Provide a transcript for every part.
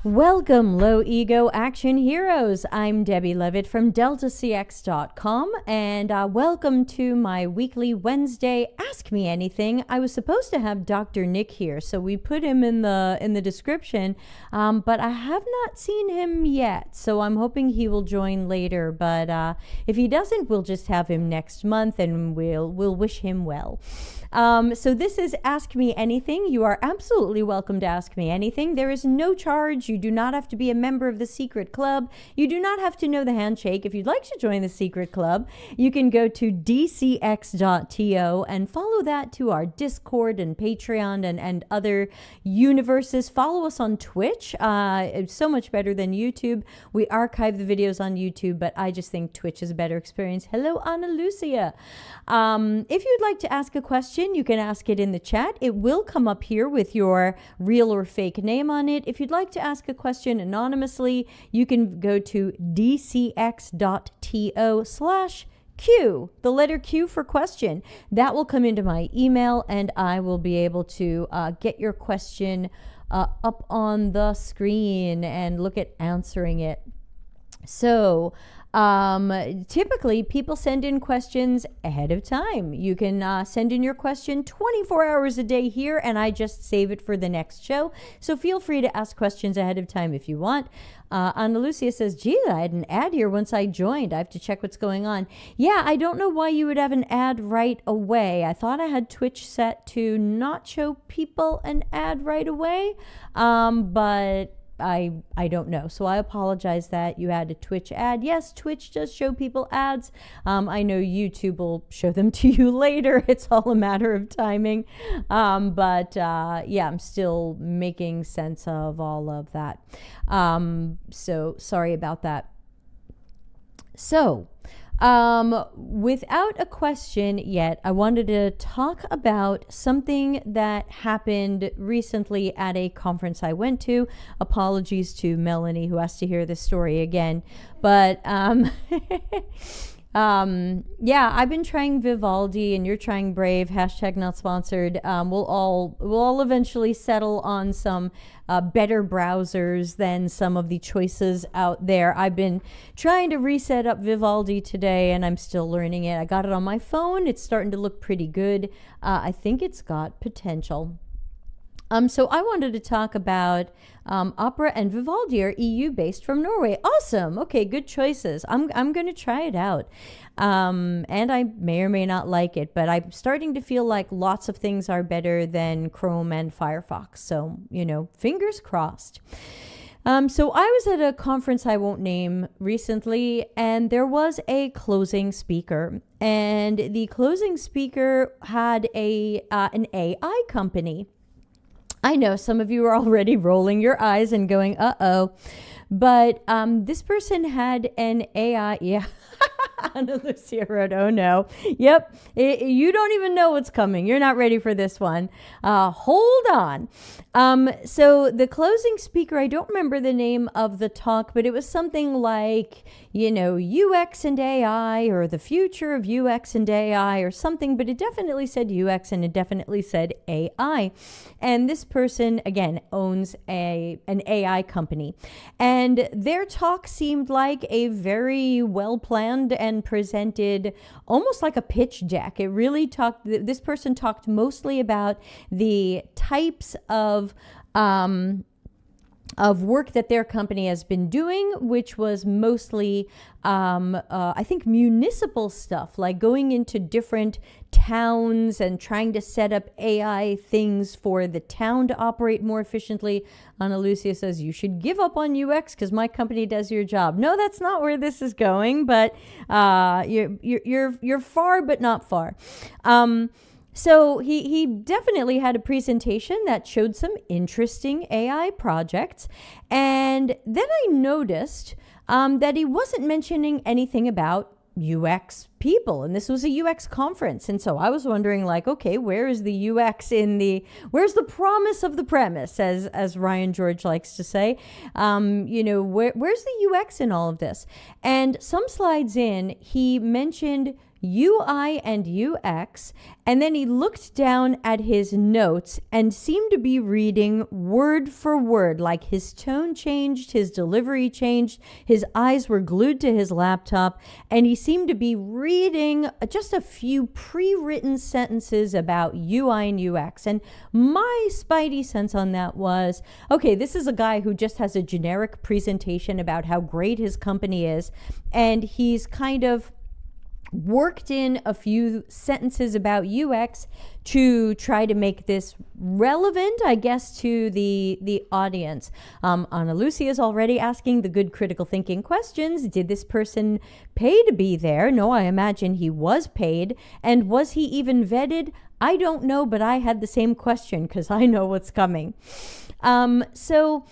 Welcome, low ego action heroes. I'm Debbie Levitt from dcx.to, and welcome to my weekly Wednesday Ask Me Anything. I was supposed to have Dr. Nick here, so we put him in the description, but I have not seen him yet, so I'm hoping he will join later. But if he doesn't, we'll just have him next month, and we'll wish him well. So this is Ask Me Anything. You are absolutely welcome to ask me anything. There is no charge. You do not have to be a member of the secret club. You do not have to know the handshake. If you'd like to join the secret club, you can go to dcx.to and follow that to our Discord and Patreon and other universes. Follow us on Twitch. It's so much better than YouTube. We archive the videos on YouTube, but I just think Twitch is a better experience. Hello, Ana Lucia. If you'd like to ask a question, you can ask it in the chat. It will come up here with your real or fake name on it. If you'd like to ask a question anonymously, you can go to dcx.to/Q, the letter Q for question. That will come into my email, and I will be able to get your question up on the screen and look at answering it. So, typically people send in questions ahead of time. You can send in your question 24 hours a day here, and I just save it for the next show. So feel free to ask questions ahead of time if you want. Ana Lucia says, geez, I had an ad here once I joined. I have to check what's going on. Yeah, I don't know why you would have an ad right away. I thought I had Twitch set to not show people an ad right away, but I don't know. So I apologize that you had a Twitch ad. Yes, Twitch does show people ads. I know YouTube will show them to you later. It's all a matter of timing. Yeah, I'm still making sense of all of that. So sorry about that. So, without a question yet, I wanted to talk about something that happened recently at a conference I went to. Apologies to Melanie, who has to hear this story again. But, yeah, I've been trying Vivaldi, and you're trying Brave, hashtag not sponsored. We'll all eventually settle on some better browsers than some of the choices out there. I've been trying to reset up Vivaldi today, and I'm still learning it. I got it on my phone. It's starting to look pretty good. I think it's got potential. So I wanted to talk about Opera and Vivaldi are EU-based from Norway. Awesome. Okay, good choices. I'm going to try it out. And I may or may not like it, but I'm starting to feel like lots of things are better than Chrome and Firefox. So, fingers crossed. So I was at a conference I won't name recently, and there was a closing speaker. And the closing speaker had an AI company. I know some of you are already rolling your eyes and going, uh-oh. But this person had an AI, yeah. Ana Lucia wrote, oh no. Yep, you don't even know what's coming. You're not ready for this one. Hold on. So the closing speaker, I don't remember the name of the talk, but it was something like, UX and AI, or the future of UX and AI, or something, but it definitely said UX and it definitely said AI. And this person, again, owns an AI company. And their talk seemed like a very well-planned and presented, almost like a pitch deck. It really this person talked mostly about the types of work that their company has been doing, which was mostly, I think, municipal stuff, like going into different towns and trying to set up AI things for the town to operate more efficiently. Ana Lucia says, you should give up on UX because my company does your job. No, that's not where this is going, but you're far, but not far. So he definitely had a presentation that showed some interesting AI projects. And then I noticed that he wasn't mentioning anything about UX people, and this was a UX conference. And so I was wondering, like, okay, where is the UX where's the promise of the premise, as Ryan George likes to say? Where's the UX in all of this? And some slides in, he mentioned UI and UX, and then he looked down at his notes and seemed to be reading word for word, like his tone changed, his delivery changed, his eyes were glued to his laptop, and he seemed to be reading just a few pre-written sentences about UI and UX. And my spidey sense on that was, okay, this is a guy who just has a generic presentation about how great his company is, and he's kind of worked in a few sentences about UX to try to make this relevant, I guess, to the audience. Ana Lucia is already asking the good critical thinking questions. Did this person pay to be there? No, I imagine he was paid. And was he even vetted? I don't know, but I had the same question because I know what's coming. So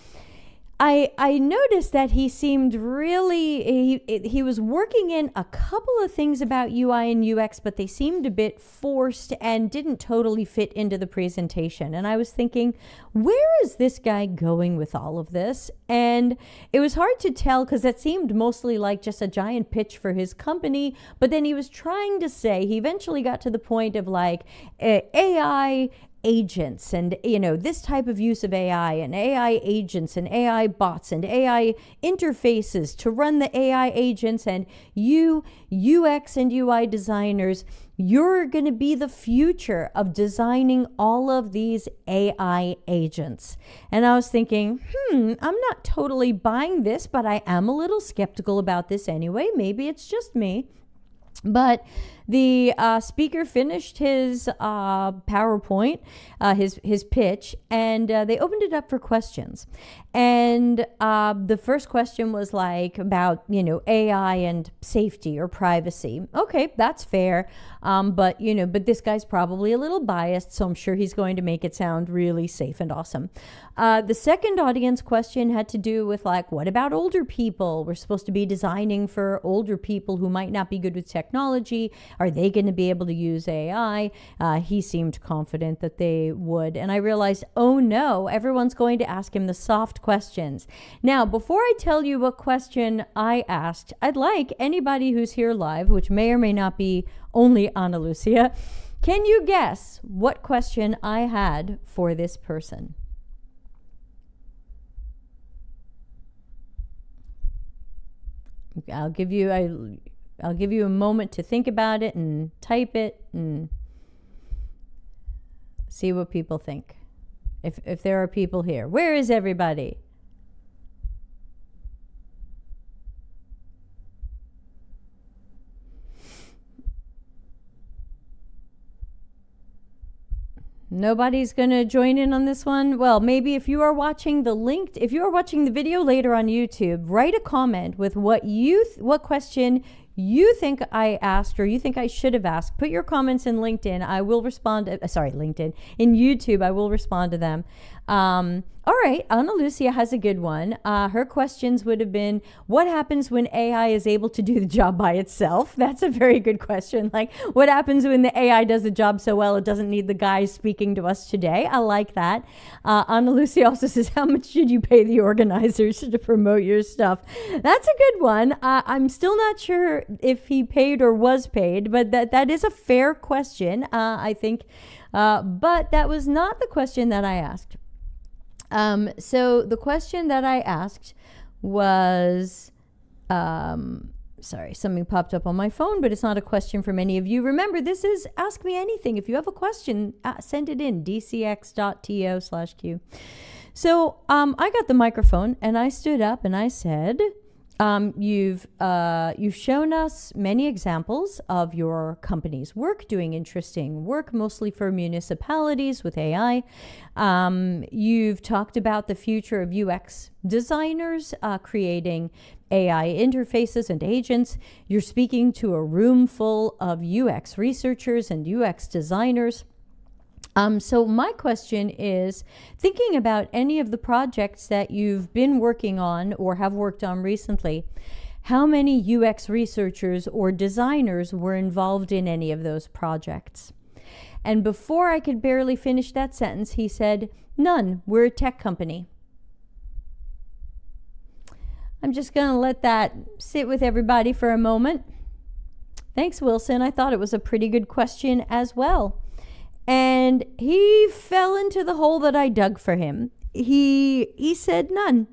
I noticed that he seemed really, he was working in a couple of things about UI and UX, but they seemed a bit forced and didn't totally fit into the presentation. And I was thinking, where is this guy going with all of this? And it was hard to tell because it seemed mostly like just a giant pitch for his company. But then he was trying to say, he eventually got to the point of like AI agents and, you know, this type of use of AI and AI agents and AI bots and AI interfaces to run the AI agents, and you UX and UI designers, you're going to be the future of designing all of these AI agents. And I was thinking, I'm not totally buying this, but I am a little skeptical about this anyway. Maybe it's just me. But the speaker finished his PowerPoint, his pitch, and they opened it up for questions. And the first question was like about, you know, AI and safety or privacy. Okay, that's fair. But, you know, but this guy's probably a little biased, so I'm sure he's going to make it sound really safe and awesome. The second audience question had to do with like, what about older people? We're supposed to be designing for older people who might not be good with technology. Are they going to be able to use AI? He seemed confident that they would. And I realized, oh no, everyone's going to ask him the soft questions. Now, before I tell you what question I asked, I'd like anybody who's here live, which may or may not be only Ana Lucia, can you guess what question I had for this person? I'll give you a moment to think about it and type it and see what people think. If there are people here. Where is everybody? Nobody's going to join in on this one? Well, maybe if you are watching the video later on YouTube, write a comment with what question you think I asked or you think I should have asked. Put your comments in LinkedIn. I will respond. LinkedIn. In YouTube, I will respond to them. All right, Ana Lucia has a good one. Her questions would have been, what happens when AI is able to do the job by itself? That's a very good question. Like, what happens when the AI does the job so well it doesn't need the guy speaking to us today? I like that. Ana Lucia also says, how much should you pay the organizers to promote your stuff? That's a good one. I'm still not sure if he paid or was paid, but that is a fair question, I think. But that was not the question that I asked. So the question that I asked was, sorry, something popped up on my phone, but it's not a question from any of you. Remember, this is Ask Me Anything. If you have a question, send it in, dcx.to/Q. So I got the microphone and I stood up and I said, you've shown us many examples of your company's work, doing interesting work, mostly for municipalities with AI. You've talked about the future of UX designers creating AI interfaces and agents. You're speaking to a room full of UX researchers and UX designers. So my question is, thinking about any of the projects that you've been working on or have worked on recently, how many UX researchers or designers were involved in any of those projects? And before I could barely finish that sentence, he said, none, we're a tech company. I'm just going to let that sit with everybody for a moment. Thanks, Wilson. I thought it was a pretty good question as well. And he fell into the hole that I dug for him. He said none.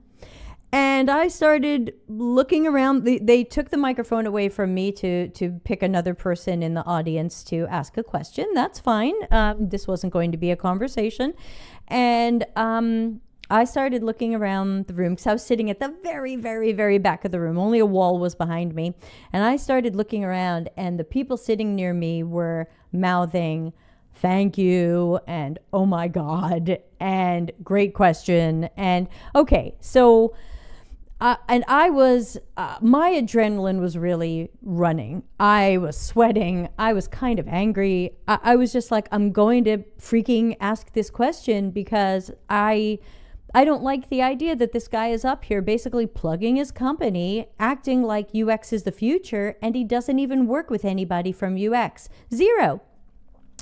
And I started looking around. They took the microphone away from me to pick another person in the audience to ask a question. That's fine. This wasn't going to be a conversation. And I started looking around the room because I was sitting at the very, very, very back of the room. Only a wall was behind me. And I started looking around, and the people sitting near me were mouthing, "Thank you," and "Oh my God," and "Great question." And okay, so, and I was, my adrenaline was really running. I was sweating. I was kind of angry. I was just like, I'm going to freaking ask this question because I don't like the idea that this guy is up here basically plugging his company, acting like UX is the future, and he doesn't even work with anybody from UX. Zero.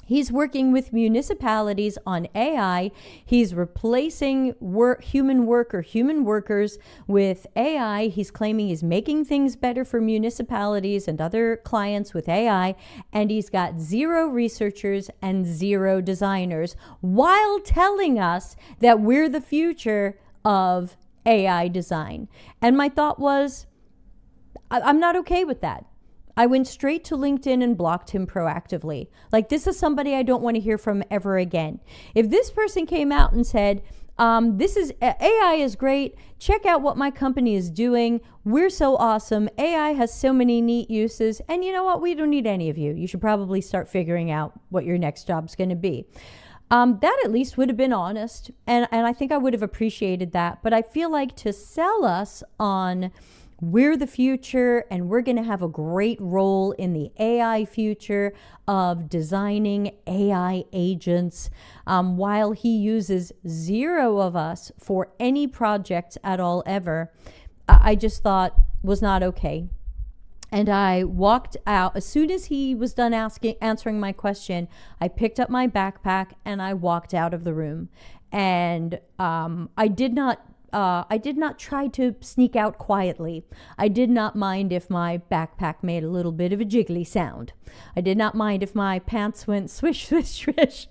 He's working with municipalities on AI. He's replacing human workers with AI. He's claiming he's making things better for municipalities and other clients with AI. And he's got 0 researchers and 0 designers while telling us that we're the future of AI design. And my thought was, I'm not okay with that. I went straight to LinkedIn and blocked him proactively. Like, this is somebody I don't want to hear from ever again. If this person came out and said, AI is great, check out what my company is doing, we're so awesome, AI has so many neat uses, and you know what, we don't need any of you. You should probably start figuring out what your next job's going to be. That at least would have been honest, and I think I would have appreciated that. But I feel like to sell us on we're the future and we're going to have a great role in the AI future of designing AI agents, while he uses 0 of us for any projects at all ever, I just thought was not okay. And I walked out. As soon as he was done answering my question, I picked up my backpack and I walked out of the room. And I did not try to sneak out quietly. I did not mind if my backpack made a little bit of a jiggly sound. I did not mind if my pants went swish, swish, swish.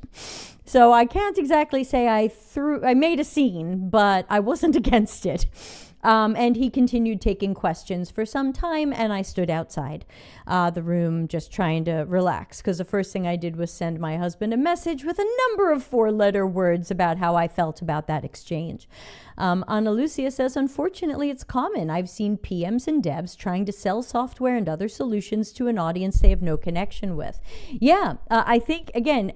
So I can't exactly say I made a scene, but I wasn't against it. And he continued taking questions for some time, and I stood outside the room just trying to relax, because the first thing I did was send my husband a message with a number of 4-letter words about how I felt about that exchange. Ana Lucia says, unfortunately, it's common. I've seen PMs and devs trying to sell software and other solutions to an audience they have no connection with. Yeah, I think, again,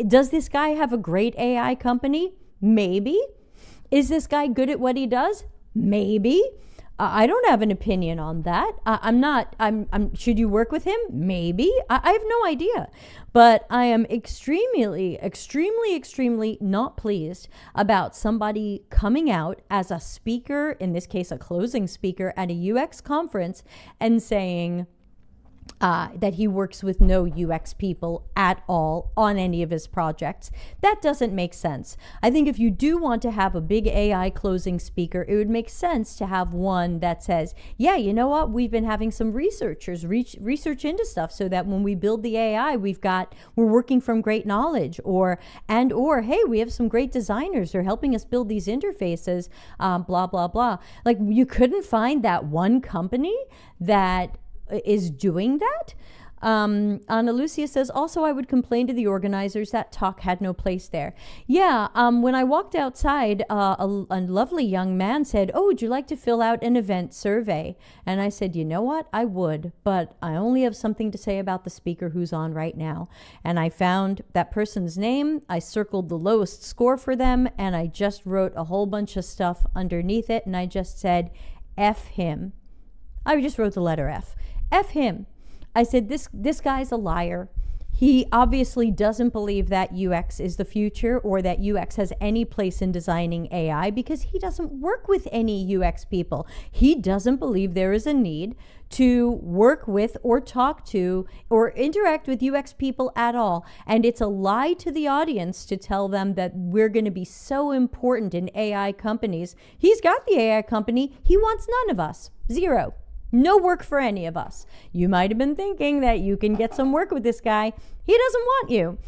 does this guy have a great AI company? Maybe. Is this guy good at what he does? Maybe. I don't have an opinion on that. Should you work with him? Maybe. I have no idea. But I am extremely, extremely, extremely not pleased about somebody coming out as a speaker, in this case, a closing speaker at a UX conference, and saying that he works with no UX people at all on any of his projects. That doesn't make sense. I think if you do want to have a big AI closing speaker, it would make sense to have one that says, yeah, you know what, we've been having some researchers research into stuff so that when we build the AI, we're working from great knowledge, or hey, we have some great designers who are helping us build these interfaces, blah, blah, blah. Like, you couldn't find that one company that is doing that. Ana Lucia says, also, I would complain to the organizers that talk had no place there. Yeah, when I walked outside, a lovely young man said, oh, would you like to fill out an event survey? And I said, you know what? I would, but I only have something to say about the speaker who's on right now. And I found that person's name, I circled the lowest score for them, and I just wrote a whole bunch of stuff underneath it, and I just said, F him. I just wrote the letter F. F him. I said, this guy's a liar. He obviously doesn't believe that UX is the future, or that UX has any place in designing AI, because he doesn't work with any UX people. He doesn't believe there is a need to work with or talk to or interact with UX people at all. And it's a lie to the audience to tell them that we're going to be so important in AI companies. He's got the AI company. He wants none of us. 0. No work for any of us. You might have been thinking that you can get some work with this guy. He doesn't want you.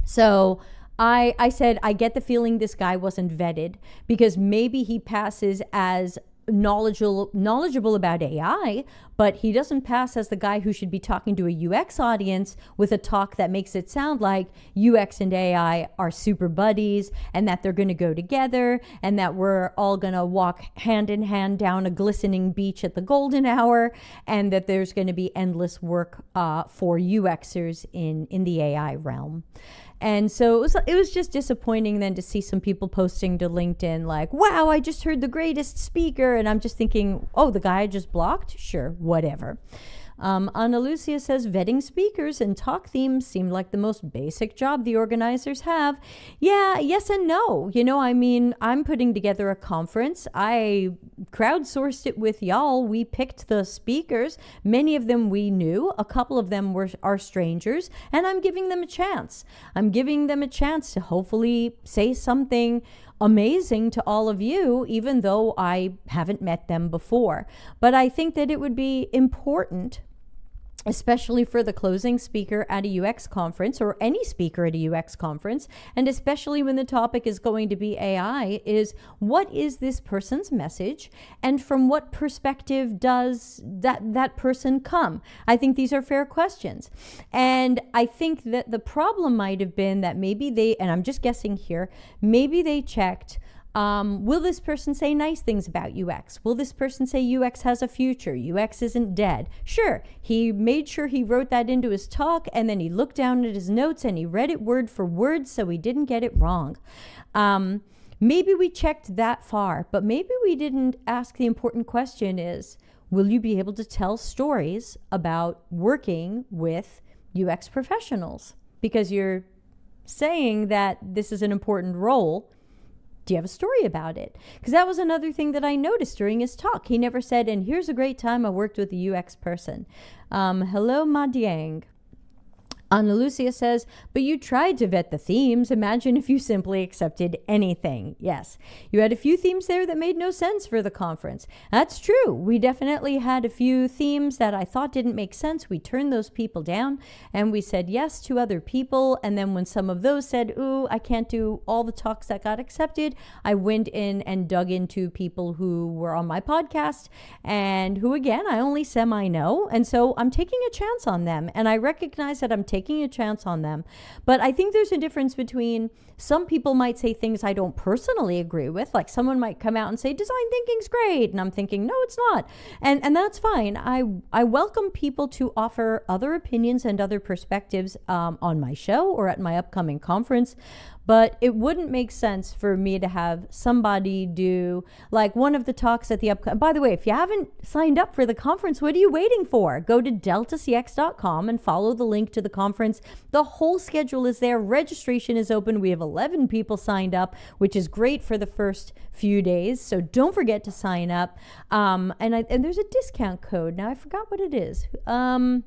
So I said, I get the feeling this guy wasn't vetted, because maybe he passes as knowledgeable about AI, but he doesn't pass as the guy who should be talking to a UX audience with a talk that makes it sound like UX and AI are super buddies, and that they're going to go together, and that we're all going to walk hand in hand down a glistening beach at the golden hour, and that there's going to be endless work for UXers in the AI realm. And so it was just disappointing then to see some people posting to LinkedIn like, wow, I just heard the greatest speaker. And I'm just thinking, oh, the guy I just blocked? Sure, whatever. Ana Lucia says, vetting speakers and talk themes seem like the most basic job the organizers have. Yeah, yes and no. You know, I mean, I'm putting together a conference. I crowdsourced it with y'all. We picked the speakers. Many of them we knew. A couple of them are strangers. And I'm giving them a chance. I'm giving them a chance to hopefully say something amazing to all of you, even though I haven't met them before. But I think that it would be important, especially for the closing speaker at a UX conference, or any speaker at a UX conference, and especially when the topic is going to be AI, is what is this person's message, and from what perspective does that person come? I think these are fair questions. And I think that the problem might have been that maybe they, and I'm just guessing here, maybe they checked, will this person say nice things about UX? Will this person say UX has a future? UX isn't dead? Sure, he made sure he wrote that into his talk, and then he looked down at his notes and he read it word for word so he didn't get it wrong. Maybe we checked that far, but maybe we didn't ask the important question is, will you be able to tell stories about working with UX professionals? Because you're saying that this is an important role. Do you have a story about it? Because that was another thing that I noticed during his talk. He never said, and here's a great time I worked with a UX person. Hello, Madiang. Ana Lucia says, but you tried to vet the themes. Imagine if you simply accepted anything. Yes, you had a few themes there that made no sense for the conference. That's true. We definitely had a few themes that I thought didn't make sense. We turned those people down and we said yes to other people. And then when some of those said, ooh, I can't do all the talks that got accepted, I went in and dug into people who were on my podcast and who, again, I only semi-know. And so I'm taking a chance on them. And I recognize that I'm taking a chance on them. But I think there's a difference between, some people might say things I don't personally agree with. Like someone might come out and say, design thinking's great. And I'm thinking, no, it's not. And that's fine. I welcome people to offer other opinions and other perspectives on my show or at my upcoming conference. But it wouldn't make sense for me to have somebody do like one of the talks at the upcoming. By the way, if you haven't signed up for the conference, what are you waiting for? Go to dcx.to and follow the link to the conference. The whole schedule is there. Registration is open. We have 11 people signed up, which is great for the first few days. So don't forget to sign up. And there's a discount code. Now I forgot what it is. I've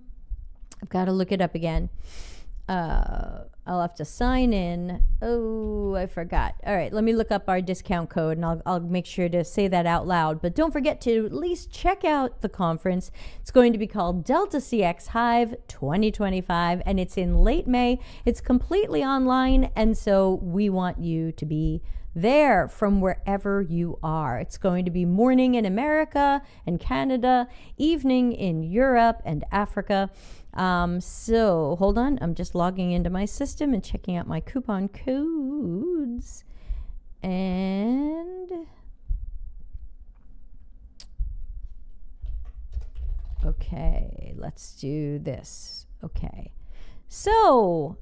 got to look it up again. I'll have to sign in. Oh, I forgot. All right, let me look up our discount code and I'll make sure to say that out loud. But don't forget to at least check out the conference. It's going to be called Delta CX Hive 2025 and it's in late May. It's completely online, and so we want you to be there from wherever you are. It's going to be morning in America and Canada, evening in Europe and Africa. So hold on, I'm just logging into my system and checking out my coupon codes. And okay, let's do this. Okay, so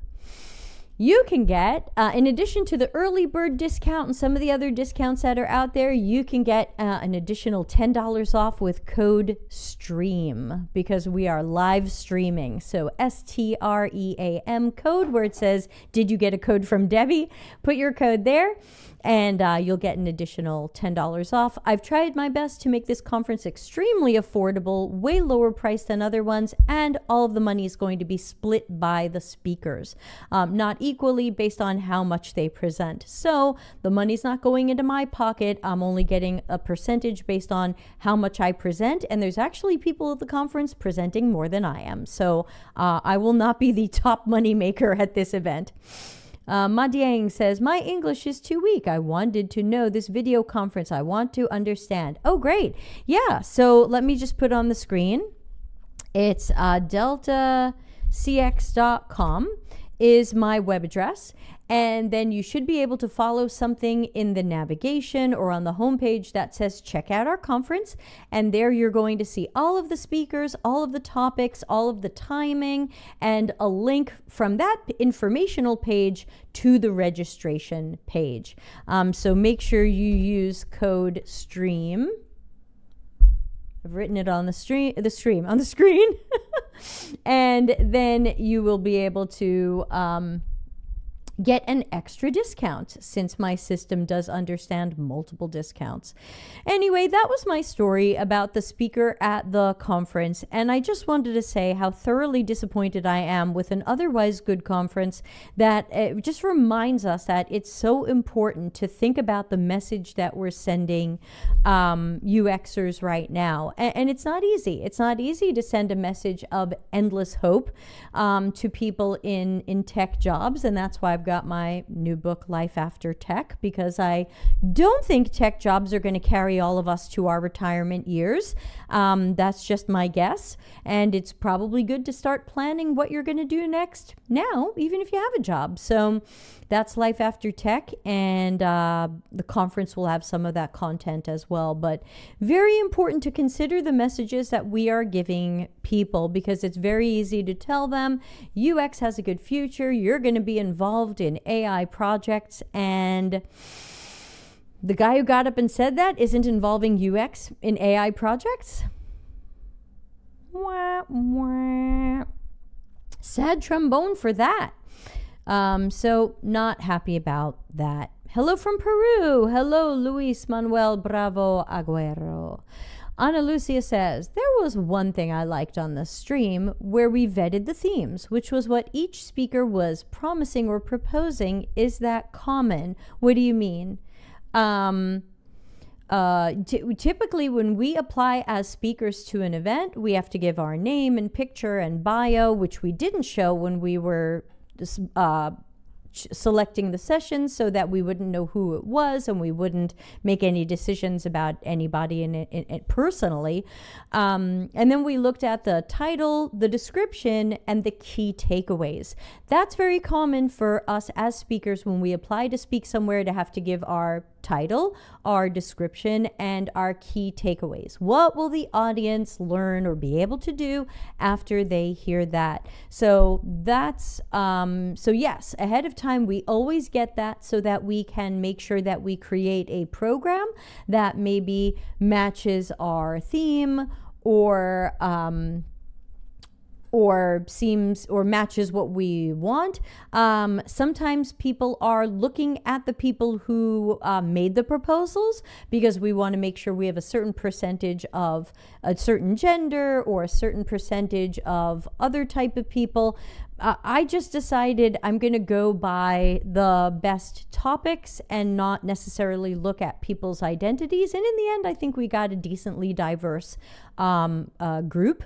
you can get, in addition to the early bird discount and some of the other discounts that are out there, you can get an additional $10 off with code STREAM because we are live streaming. So STREAM code, where it says, did you get a code from Debbie? Put your code there. and you'll get an additional $10 off. I've tried my best to make this conference extremely affordable, way lower price than other ones, and all of the money is going to be split by the speakers, not equally based on how much they present. So the money's not going into my pocket. I'm only getting a percentage based on how much I present, and there's actually people at the conference presenting more than I am. So I will not be the top money maker at this event. Madiang says, my English is too weak. I wanted to know this video conference. I want to understand. Oh, great. Yeah. So let me just put on the screen. It's dcx.to is my web address. And then you should be able to follow something in the navigation or on the homepage that says check out our conference. And there you're going to see all of the speakers, all of the topics, all of the timing, and a link from that informational page to the registration page. So make sure you use code STREAM. I've written it on the screen. And then you will be able to get an extra discount, since my system does understand multiple discounts. Anyway, that was my story about the speaker at the conference, and I just wanted to say how thoroughly disappointed I am with an otherwise good conference, that it just reminds us that it's so important to think about the message that we're sending UXers right now. And it's not easy. It's not easy to send a message of endless hope to people in tech jobs, and that's why I've got my new book, Life After Tech, because I don't think tech jobs are going to carry all of us to our retirement years. That's just my guess. And it's probably good to start planning what you're going to do next now, even if you have a job. So that's Life After Tech, and the conference will have some of that content as well. But very important to consider the messages that we are giving people, because it's very easy to tell them UX has a good future, you're going to be involved in AI projects, and the guy who got up and said that isn't involving UX in AI projects. Wah, wah. Sad trombone for that. So not happy about that. Hello from Peru. Hello, Luis Manuel Bravo Aguero. Ana Lucia says, there was one thing I liked on the stream where we vetted the themes, which was what each speaker was promising or proposing. Is that common? What do you mean? Typically, when we apply as speakers to an event, we have to give our name and picture and bio, which we didn't show when we were selecting the sessions, so that we wouldn't know who it was and we wouldn't make any decisions about anybody in it personally. And then we looked at the title, the description, and the key takeaways. That's very common for us as speakers when we apply to speak somewhere, to have to give our title, our description, and our key takeaways. What will the audience learn or be able to do after they hear that? So that's so yes, ahead of time we always get that, so that we can make sure that we create a program that maybe matches our theme, or seems or matches what we want. Sometimes people are looking at the people who made the proposals, because we want to make sure we have a certain percentage of a certain gender or a certain percentage of other type of people. I just decided I'm going to go by the best topics and not necessarily look at people's identities. And in the end, I think we got a decently diverse group.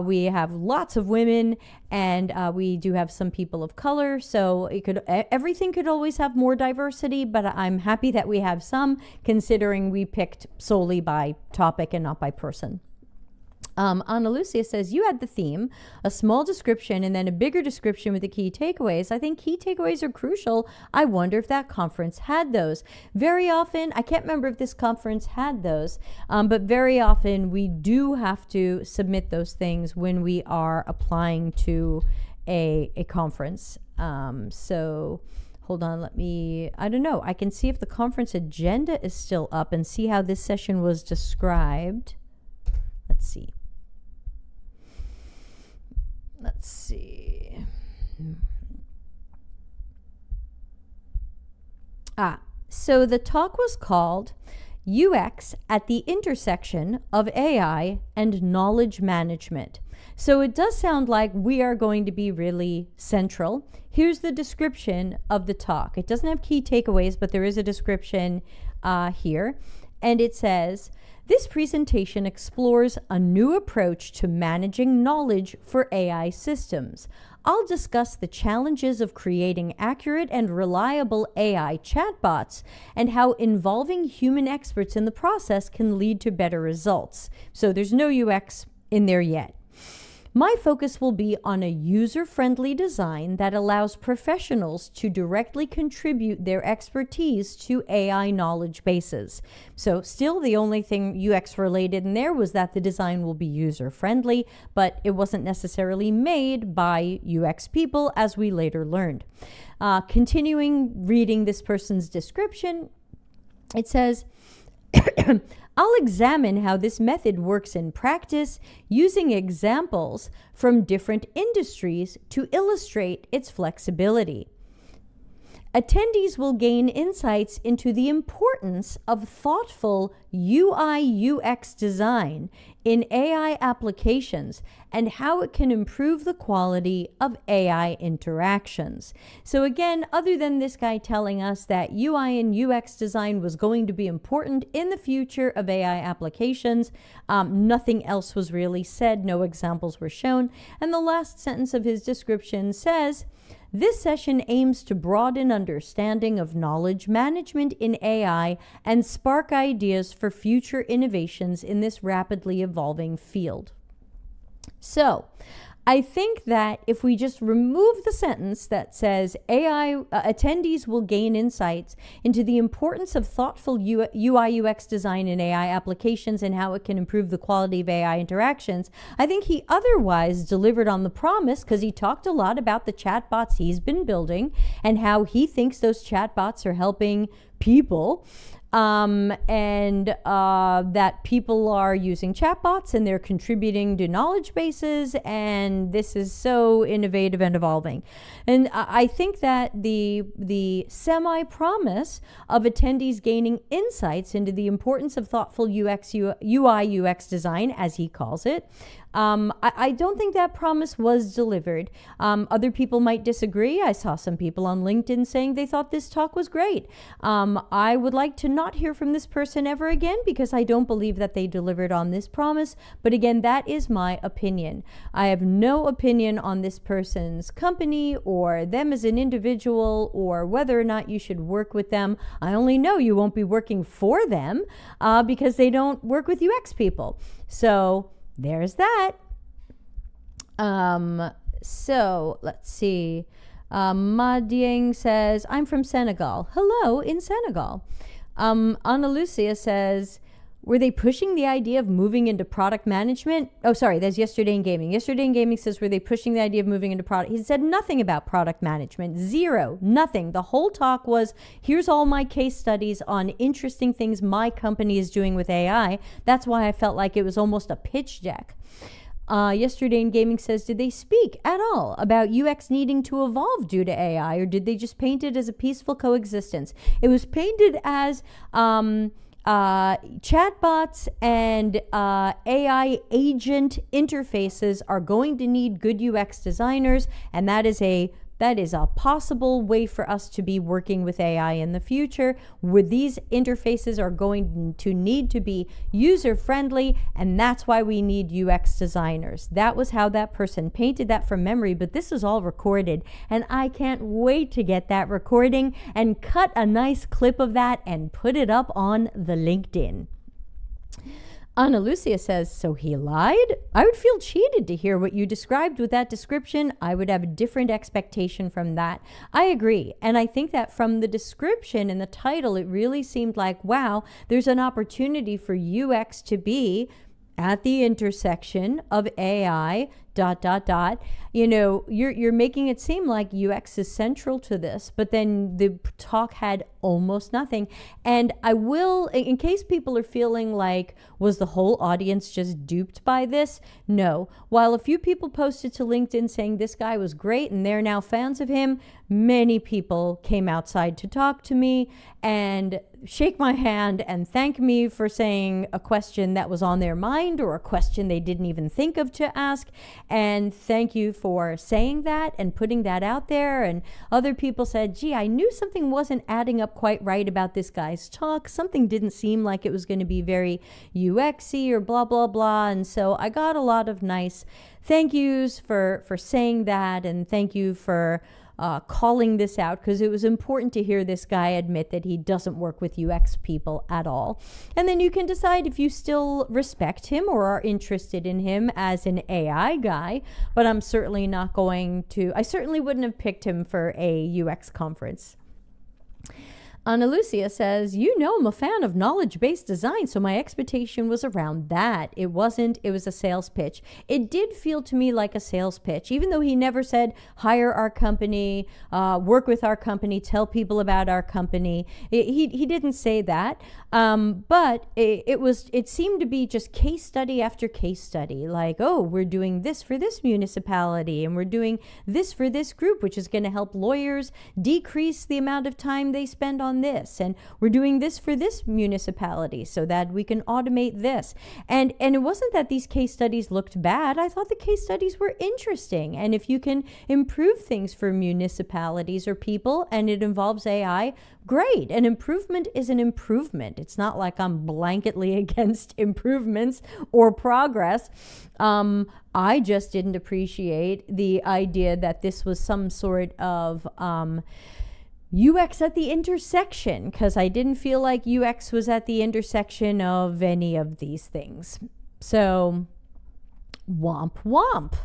We have lots of women, and we do have some people of color. So everything could always have more diversity, but I'm happy that we have some, considering we picked solely by topic and not by person. Ana Lucia says, you had the theme, a small description, and then a bigger description with the key takeaways. I think key takeaways are crucial. I wonder if that conference had those. Very often, I can't remember if this conference had those, but very often we do have to submit those things when we are applying to a conference. So hold on, I don't know. I can see if the conference agenda is still up and see how this session was described. Let's see. So the talk was called UX at the Intersection of AI and Knowledge Management. So it does sound like we are going to be really central. Here's the description of the talk. It doesn't have key takeaways, but there is a description here. And it says, this presentation explores a new approach to managing knowledge for AI systems. I'll discuss the challenges of creating accurate and reliable AI chatbots and how involving human experts in the process can lead to better results. So there's no UX in there yet. My focus will be on a user-friendly design that allows professionals to directly contribute their expertise to AI knowledge bases. So still the only thing UX related in there was that the design will be user-friendly, but it wasn't necessarily made by UX people, as we later learned. Continuing reading this person's description, it says, I'll examine how this method works in practice using examples from different industries to illustrate its flexibility. Attendees will gain insights into the importance of thoughtful UI/UX design in AI applications and how it can improve the quality of AI interactions. So again, other than this guy telling us that UI and UX design was going to be important in the future of AI applications, nothing else was really said, no examples were shown. And the last sentence of his description says, this session aims to broaden understanding of knowledge management in AI and spark ideas for future innovations in this rapidly evolving field. So, I think that if we just remove the sentence that says AI attendees will gain insights into the importance of thoughtful UI/UX design in AI applications and how it can improve the quality of AI interactions, I think he otherwise delivered on the promise, because he talked a lot about the chatbots he's been building and how he thinks those chatbots are helping people. That people are using chatbots and they're contributing to knowledge bases, and this is so innovative and evolving. And I think that the semi-promise of attendees gaining insights into the importance of thoughtful UI/UX design, as he calls it, I don't think that promise was delivered. Other people might disagree. I saw some people on LinkedIn saying they thought this talk was great. I would like to not hear from this person ever again because I don't believe that they delivered on this promise. But again, that is my opinion. I have no opinion on this person's company or them as an individual or whether or not you should work with them. I only know you won't be working for them because they don't work with UX people. So there's that. So let's see. Madieng says, I'm from Senegal. Hello in Senegal. Ana Lucia says, were they pushing the idea of moving into product management? Oh, sorry, that's Yesterday in Gaming. Yesterday in Gaming says, were they pushing the idea of moving into product? He said nothing about product management. Zero, nothing. The whole talk was, here's all my case studies on interesting things my company is doing with AI. That's why I felt like it was almost a pitch deck. Yesterday in Gaming says, did they speak at all about UX needing to evolve due to AI, or did they just paint it as a peaceful coexistence? It was painted as chatbots and AI agent interfaces are going to need good UX designers, and that is a possible way for us to be working with AI in the future, where these interfaces are going to need to be user-friendly, and that's why we need UX designers. That was how that person painted that from memory, but this is all recorded, and I can't wait to get that recording and cut a nice clip of that and put it up on the LinkedIn. Ana Lucia says, so he lied? I would feel cheated to hear what you described with that description. I would have a different expectation from that. I agree. And I think that from the description and the title, it really seemed like, wow, there's an opportunity for UX to be at the intersection of AI, dot, dot, dot. You know, you're making it seem like UX is central to this, but then the talk had almost nothing. And I will, in case people are feeling like, was the whole audience just duped by this? No. While a few people posted to LinkedIn saying this guy was great and they're now fans of him, many people came outside to talk to me and shake my hand and thank me for saying a question that was on their mind or a question they didn't even think of to ask. And thank you for saying that and putting that out there. And other people said, gee, I knew something wasn't adding up quite right about this guy's talk. Something didn't seem like it was going to be very UX-y or blah, blah, blah. And so I got a lot of nice thank yous for saying that. And thank you for calling this out, because it was important to hear this guy admit that he doesn't work with UX people at all. And then you can decide if you still respect him or are interested in him as an AI guy, but I'm certainly not going to, I certainly wouldn't have picked him for a UX conference. Ana Lucia says, you know, I'm a fan of knowledge-based design, so my expectation was around that. It wasn't, it was a sales pitch. It did feel to me like a sales pitch, even though he never said, hire our company, work with our company, tell people about our company. He didn't say that, but it seemed to be just case study after case study, like, oh, we're doing this for this municipality, and we're doing this for this group, which is going to help lawyers decrease the amount of time they spend on this, and we're doing this for this municipality so that we can automate this. And it wasn't that these case studies looked bad. I thought the case studies were interesting, and if you can improve things for municipalities or people and it involves AI, great. An improvement is an improvement. It's not like I'm blanketly against improvements or progress. I just didn't appreciate the idea that this was some sort of UX at the intersection, because I didn't feel like UX was at the intersection of any of these things. So, womp womp.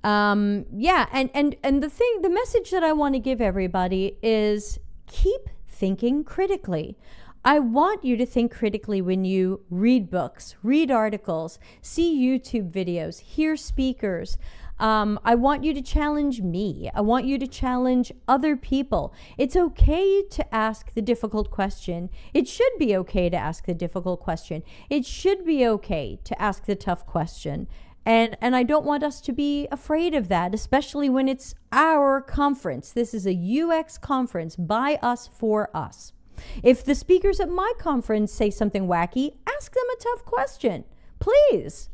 Yeah, and the message that I want to give everybody is keep thinking critically. I want you to think critically when you read books, read articles, see YouTube videos, hear speakers. I want you to challenge me. I want you to challenge other people. It's okay to ask the difficult question. It should be okay to ask the difficult question. It should be okay to ask the tough question. And I don't want us to be afraid of that, especially when it's our conference. This is a UX conference by us for us. If the speakers at my conference say something wacky, ask them a tough question, please.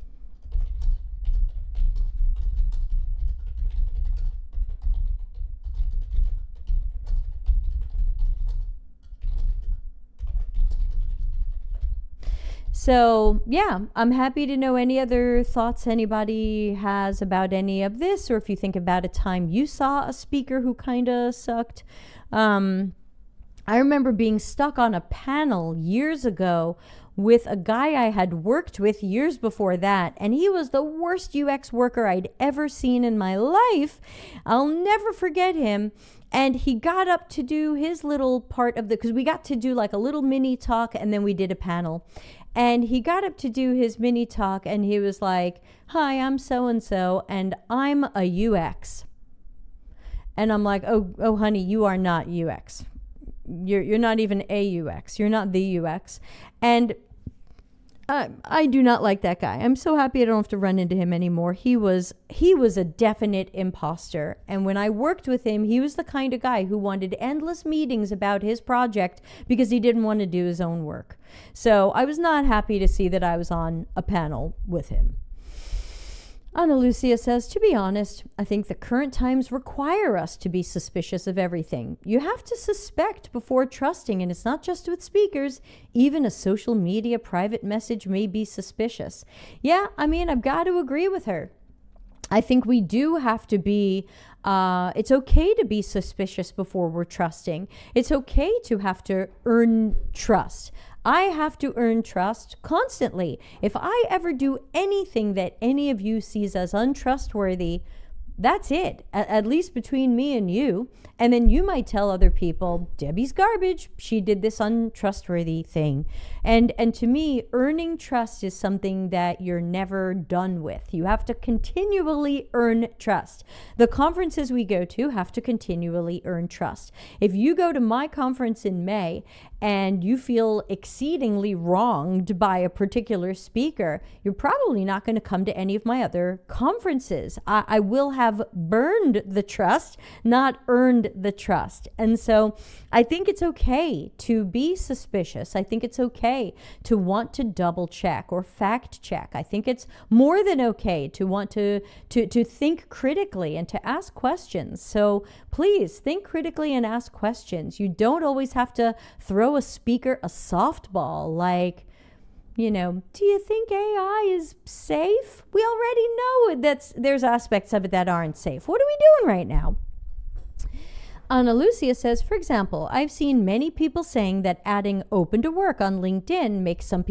So, yeah, I'm happy to know any other thoughts anybody has about any of this, or if you think about a time you saw a speaker who kind of sucked. I remember being stuck on a panel years ago with a guy I had worked with years before that, and he was the worst UX worker I'd ever seen in my life. I'll never forget him. And he got up to do his little part of because we got to do like a little mini talk and then we did a panel. And he got up to do his mini talk and he was like, hi, I'm so-and-so and I'm a UX. And I'm like, oh, honey, you are not UX. You're not even a UX. You're not the UX. And I do not like that guy. I'm so happy I don't have to run into him anymore. He was a definite imposter. And when I worked with him, he was the kind of guy who wanted endless meetings about his project because he didn't want to do his own work. So I was not happy to see that I was on a panel with him. Ana Lucia says, to be honest, I think the current times require us to be suspicious of everything. You have to suspect before trusting, and it's not just with speakers. Even a social media private message may be suspicious. Yeah, I mean, I've got to agree with her. I think we do have to be, it's okay to be suspicious before we're trusting. It's okay to have to earn trust. I have to earn trust constantly. If I ever do anything that any of you sees as untrustworthy, That's it, at least between me and you. And then you might tell other people, Debbie's garbage. She did this untrustworthy thing. And to me, earning trust is something that you're never done with. You have to continually earn trust. The conferences we go to have to continually earn trust. If you go to my conference in May and you feel exceedingly wronged by a particular speaker, you're probably not going to come to any of my other conferences. I will have burned the trust, not earned the trust. And so I think it's okay to be suspicious. I think it's okay to want to double check or fact check. I think it's more than okay to want to think critically and to ask questions. So please think critically and ask questions. You don't always have to throw a speaker a softball like, you know, do you think AI is safe? We already know that there's aspects of it that aren't safe. What are we doing right now? Ana Lucia says, for example, I've seen many people saying that adding open to work on LinkedIn makes some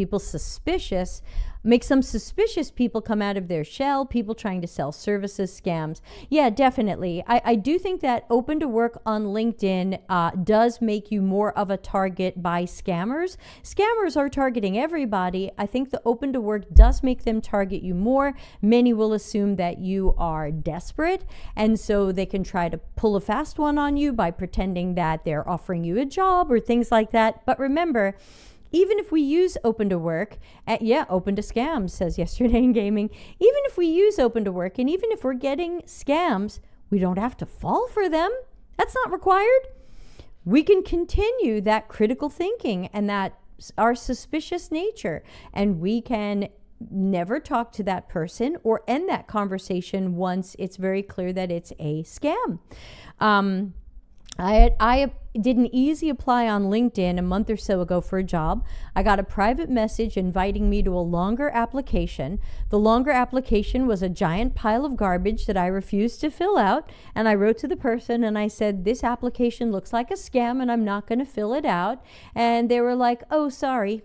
suspicious people come out of their shell, people trying to sell services, scams. Yeah, definitely. I do think that open to work on LinkedIn does make you more of a target by scammers. Scammers are targeting everybody. I think the open to work does make them target you more. Many will assume that you are desperate, and so they can try to pull a fast one on you by pretending that they're offering you a job or things like that. But remember, even if we use open to work, open to scams, says Yesterday in Gaming. Even if we use open to work and even if we're getting scams, we don't have to fall for them. That's not required. We can continue that critical thinking and that our suspicious nature, and we can never talk to that person or end that conversation once it's very clear that it's a scam. I did an easy apply on LinkedIn a month or so ago for a job. I got a private message inviting me to a longer application. The longer application was a giant pile of garbage that I refused to fill out. And I wrote to the person and I said, this application looks like a scam and I'm not going to fill it out. And they were like, oh, sorry.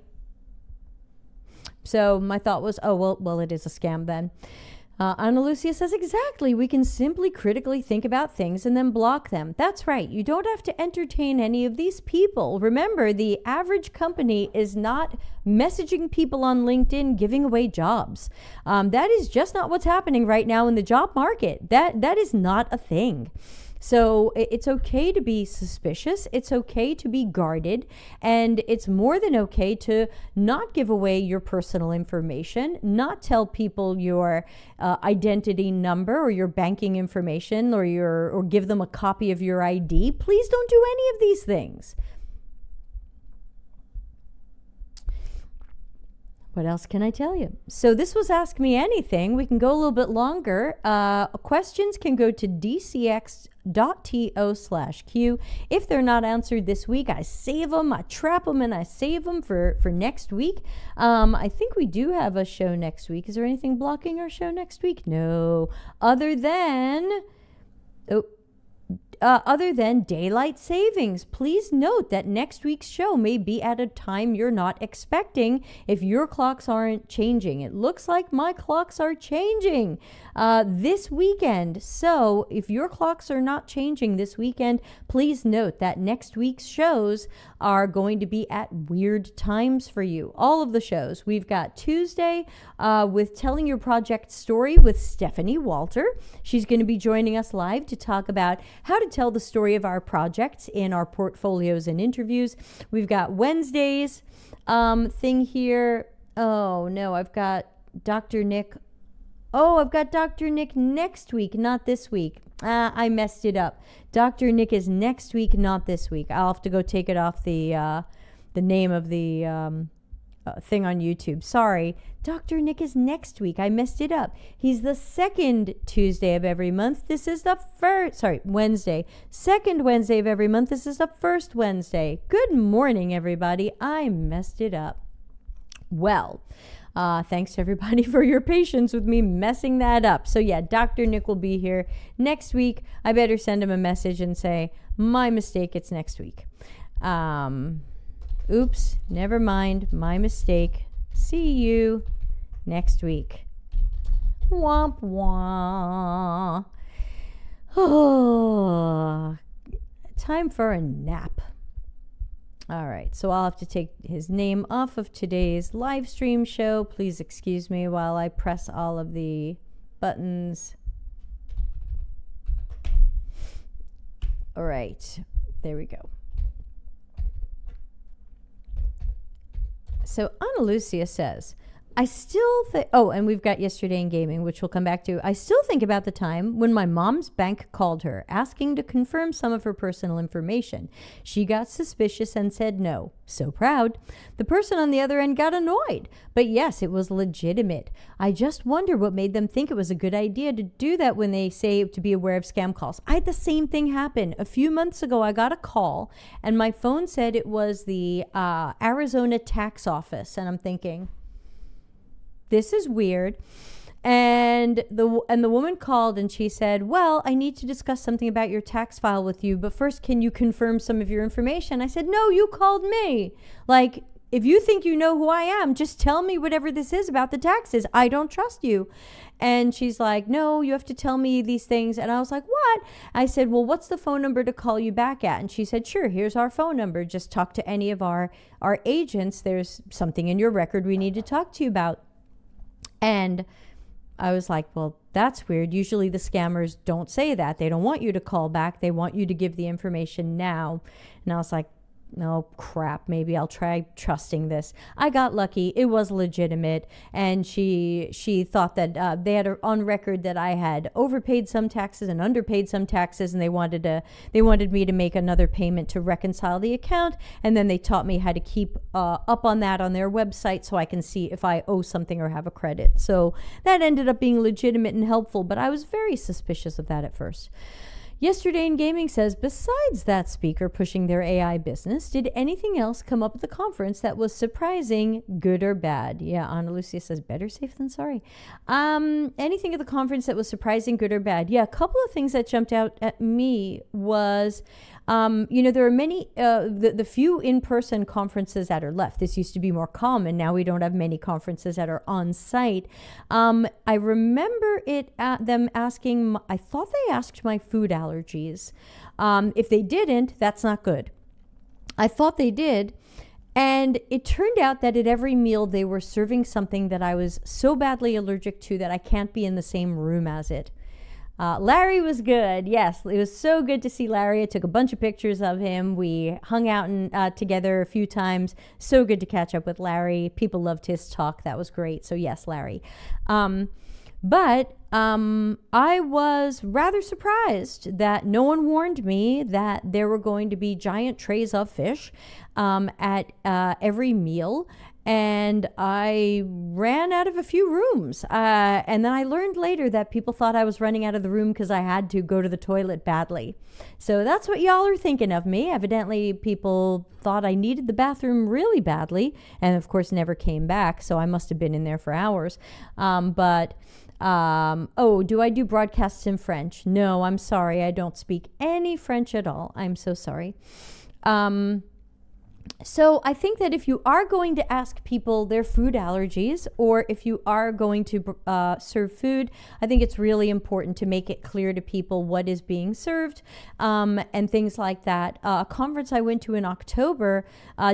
So my thought was, oh, well, it is a scam then. Ana Lucia says, exactly. We can simply critically think about things and then block them. That's right. You don't have to entertain any of these people. Remember, the average company is not messaging people on LinkedIn giving away jobs. That is just not what's happening right now in the job market. That is not a thing. So it's okay to be suspicious. It's okay to be guarded. And it's more than okay to not give away your personal information, not tell people your identity number or your banking information or give them a copy of your ID. Please don't do any of these things. What else can I tell you? So this was Ask Me Anything. We can go a little bit longer. Questions can go to dcx.to/Q. If they're not answered this week, I save them, I trap them, and I save them for next week. I think we do have a show next week. Is there anything blocking our show next week? No. Other than daylight savings. Please note that next week's show may be at a time you're not expecting if your clocks aren't changing. It looks like my clocks are changing this weekend. So if your clocks are not changing this weekend, please note that next week's shows are going to be at weird times for you. All of the shows. We've got Tuesday with Telling Your Project Story with Stephanie Walter. She's going to be joining us live to talk about how to tell the story of our projects in our portfolios and interviews. We've got Wednesdays thing here. Oh no, I've got Dr. Nick. Oh, I've got Dr. Nick next week, not this week. I messed it up. Dr. Nick is next week, not this week. I'll have to go take it off the name of the thing on YouTube. Sorry. Dr. Nick is next week. I messed it up. He's the second Tuesday of every month. This is the Wednesday. Second Wednesday of every month. This is the first Wednesday. Good morning, everybody. I messed it up. Well, thanks to everybody for your patience with me messing that up. So yeah, Dr. Nick will be here next week. I better send him a message and say, my mistake, it's next week. Oops, never mind, my mistake. See you next week. Womp womp. Oh, time for a nap. All right, so I'll have to take his name off of today's live stream show. Please excuse me while I press all of the buttons. All right, there we go. So Ana Lucia says, I still think, oh, and we've got yesterday in gaming, which we'll come back to. I still think about the time when my mom's bank called her asking to confirm some of her personal information. She got suspicious and said no. So proud. The person on the other end got annoyed. But yes, it was legitimate. I just wonder what made them think it was a good idea to do that when they say to be aware of scam calls. I had the same thing happen. A few months ago, I got a call and my phone said it was the Arizona tax office. And I'm thinking, this is weird. And the woman called and she said, well, I need to discuss something about your tax file with you, but first, can you confirm some of your information? I said, no, you called me. Like, if you think you know who I am, just tell me whatever this is about the taxes. I don't trust you. And she's like, no, you have to tell me these things. And I was like, what? I said, well, what's the phone number to call you back at? And she said, sure, here's our phone number. Just talk to any of our agents. There's something in your record we need to talk to you about. And I was like, well, that's weird. Usually the scammers don't say that. They don't want you to call back. They want you to give the information now. And I was like, no, crap, maybe I'll try trusting this. I got lucky. It was legitimate. And she thought that they had on record that I had overpaid some taxes and underpaid some taxes, and they wanted me to make another payment to reconcile the account. And then they taught me how to keep up on that on their website so I can see if I owe something or have a credit. So that ended up being legitimate and helpful, but I was very suspicious of that at first. Yesterday in Gaming says, besides that speaker pushing their AI business, did anything else come up at the conference that was surprising, good or bad? Yeah, Ana Lucia says, better safe than sorry. Anything at the conference that was surprising, good or bad? Yeah, a couple of things that jumped out at me was, there are many, the few in-person conferences that are left. This used to be more common. Now we don't have many conferences that are on site. I remember them asking, I thought they asked my food allergies. If they didn't, that's not good. I thought they did. And it turned out that at every meal they were serving something that I was so badly allergic to that I can't be in the same room as it. Larry was good. Yes, it was so good to see Larry. I took a bunch of pictures of him. We hung out together a few times. So good to catch up with Larry. People loved his talk. That was great. So yes, Larry. But I was rather surprised that no one warned me that there were going to be giant trays of fish at every meal. And I ran out of a few rooms. And then I learned later that people thought I was running out of the room because I had to go to the toilet badly. So that's what y'all are thinking of me. Evidently, people thought I needed the bathroom really badly. And of course, never came back. So I must have been in there for hours. Do I do broadcasts in French? No, I'm sorry. I don't speak any French at all. I'm so sorry. So I think that if you are going to ask people their food allergies, or if you are going to serve food, I think it's really important to make it clear to people what is being served and things like that. A conference I went to in October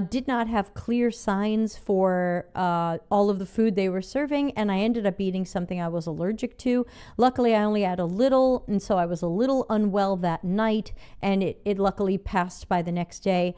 did not have clear signs for all of the food they were serving, and I ended up eating something I was allergic to. Luckily, I only had a little, and so I was a little unwell that night, and it luckily passed by the next day.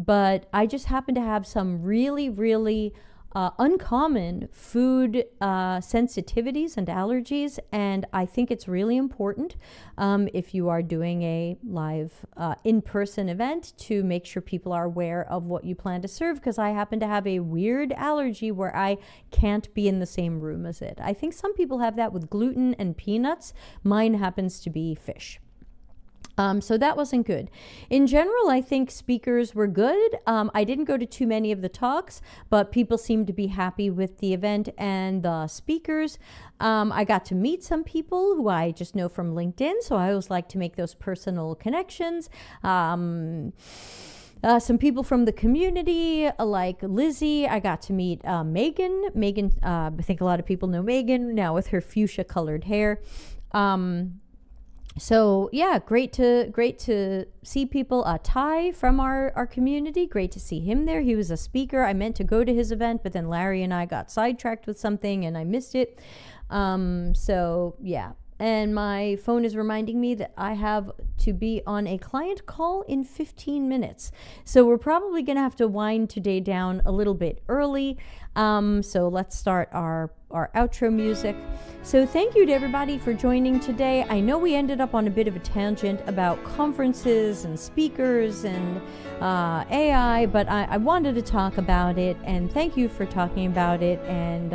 But I just happened to have some really, really uncommon food sensitivities and allergies, and I think it's really important if you are doing a live in-person event to make sure people are aware of what you plan to serve, because I happen to have a weird allergy where I can't be in the same room as it. I think some people have that with gluten and peanuts. Mine happens to be fish. So that wasn't good. In general, I think speakers were good. I didn't go to too many of the talks, but people seemed to be happy with the event and the speakers. I got to meet some people who I just know from LinkedIn, so I always like to make those personal connections. Some people from the community, like Lizzie. I got to meet Megan. I think a lot of people know Megan now with her fuchsia colored hair. So yeah, great to see people. Ty from our community, great to see him there. He was a speaker. I meant to go to his event, but then Larry and I got sidetracked with something and I missed it. So yeah. And my phone is reminding me that I have to be on a client call in 15 minutes. So we're probably going to have to wind today down a little bit early. So let's start our outro music. So thank you to everybody for joining today. I know we ended up on a bit of a tangent about conferences and speakers and AI, but I wanted to talk about it, and thank you for talking about it. And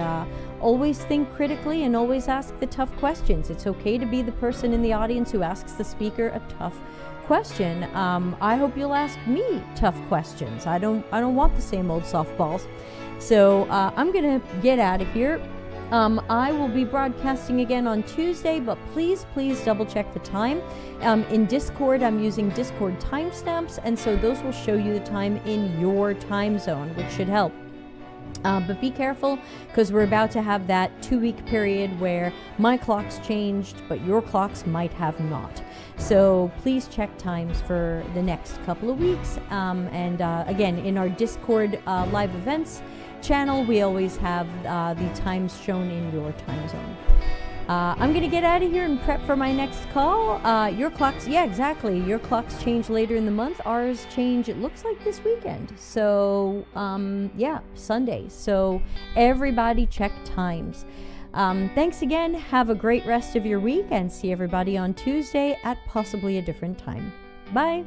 always think critically and always ask the tough questions. It's okay to be the person in the audience who asks the speaker a tough question. I hope you'll ask me tough questions. I don't want the same old softballs. So I'm gonna get out of here. I will be broadcasting again on Tuesday, but please double check the time. In Discord, I'm using Discord timestamps, and so those will show you the time in your time zone, which should help. But be careful, because we're about to have that 2-week period where my clock's changed, but your clocks might have not. So please check times for the next couple of weeks. And again, in our Discord live events channel, we always have the times shown in your time zone. I'm going to get out of here and prep for my next call. Your clocks, yeah, exactly. Your clocks change later in the month. Ours change, it looks like this weekend. So, yeah, Sunday. So everybody check times. Thanks again. Have a great rest of your week and see everybody on Tuesday at possibly a different time. Bye.